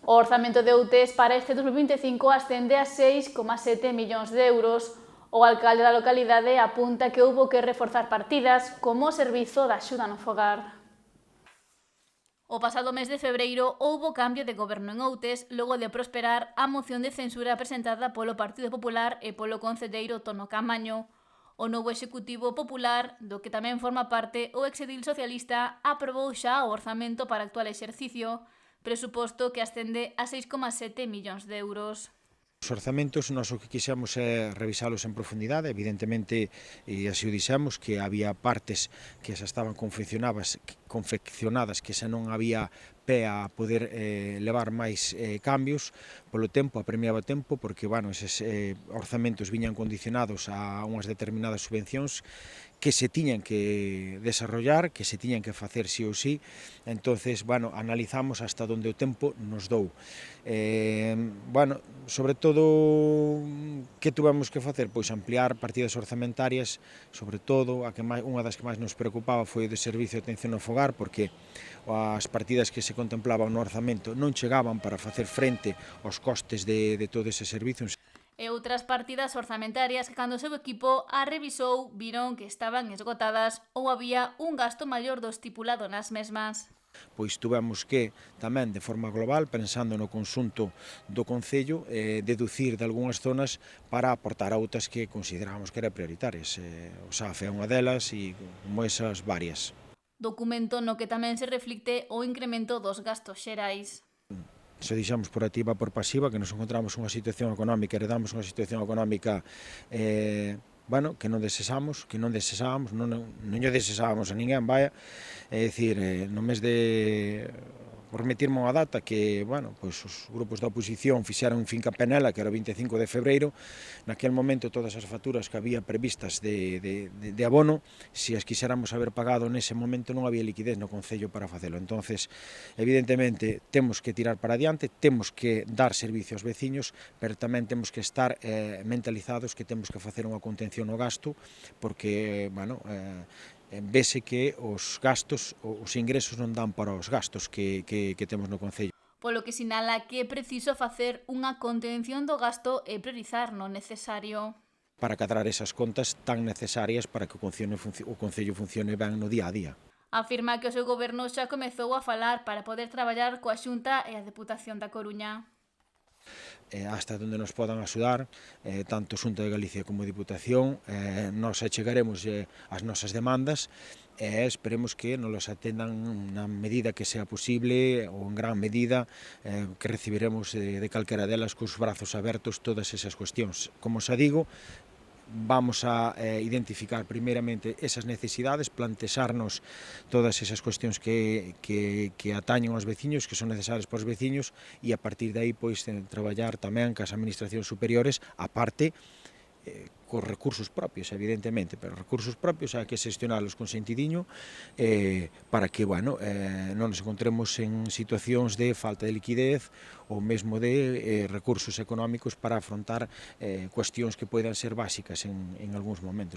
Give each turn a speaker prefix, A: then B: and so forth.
A: O orzamento de Outes para este 2025 ascende a 6,7 millóns de euros. O alcalde da localidade apunta que houbo que reforzar partidas como o servizo da axuda no fogar. O pasado mes de febreiro houbo cambio de goberno en Outes logo de prosperar a moción de censura presentada polo Partido Popular e polo concelleiro Tono Caamaño. O novo Executivo Popular, do que tamén forma parte o exedil socialista, aprobou xa o orzamento para o actual exercicio, presuposto que ascende a 6,7 millóns de euros.
B: Os orzamentos, nós o que quixemos é revisalos en profundidade, evidentemente, e así o dixemos, que había partes que xa estaban confeccionadas que xa non había pé a poder levar máis cambios, polo tempo, apremiaba tempo, porque, eses orzamentos viñan condicionados a unhas determinadas subvencións que se tiñan que desarrollar, que se tiñan que facer sí ou sí, entonces, analizamos hasta onde o tempo nos dou. Sobre todo, que tuvemos que facer? Pois ampliar partidas orzamentarias, sobre todo, unha das que máis nos preocupaba foi o de servicio de atención ao fogar, porque as partidas que se contemplaban no orzamento non chegaban para facer frente aos costes de todo ese servicio.
A: E outras partidas orzamentarias que cando o seu equipo a revisou viron que estaban esgotadas ou había un gasto maior do estipulado nas mesmas.
B: Pois tuvemos que, tamén de forma global, pensando no conxunto do Concello, deducir de algunhas zonas para aportar a outras que considerábamos que eran prioritarias. O SAF é unha delas e como esas varias.
A: Documento no que tamén se reflicte o incremento dos gastos xerais.
B: Se dixamos por activa por pasiva, que nos encontramos unha situación económica, heredamos unha situación económica que non desesábamos, non lle desesábamos a ninguén, é dicir, no mes de, por remitirme unha data que, os grupos da oposición fixeron un fincapé nela, que era o 25 de febreiro, naquel momento todas as facturas que había previstas de abono, se as quixéramos haber pagado nese momento non había liquidez no Concello para facelo. Entonces, evidentemente, temos que tirar para adiante, temos que dar servicio aos veciños, pero tamén temos que estar mentalizados que temos que facer unha contención no gasto, porque, vese que os gastos, os ingresos non dan para os gastos que temos no Concello.
A: Polo que sinala que é preciso facer unha contención do gasto e priorizar no necesario.
B: Para cadrar esas contas tan necesarias para que o Concello funcione ben no día a día.
A: Afirma que o seu goberno xa comezou a falar para poder traballar coa Xunta e a Deputación da Coruña.
B: Hasta onde nos podan axudar, tanto Xunta de Galicia como Diputación, nos achegaremos as nosas demandas e esperemos que nos las atendan na medida que sea posible ou en gran medida, que recibiremos de calquera delas cos brazos abertos todas esas cuestións. Como xa digo, vamos a identificar primeiramente esas necesidades, plantexarnos todas esas cuestións que atañen aos veciños, que son necesarias para os veciños, e a partir de aí traballar tamén cas administracións superiores, a parte cos recursos propios, evidentemente, pero recursos propios hai que xestionalos con sentidiño para que non nos encontremos en situacións de falta de liquidez ou mesmo de recursos económicos para afrontar cuestións que poidan ser básicas en algúns momentos.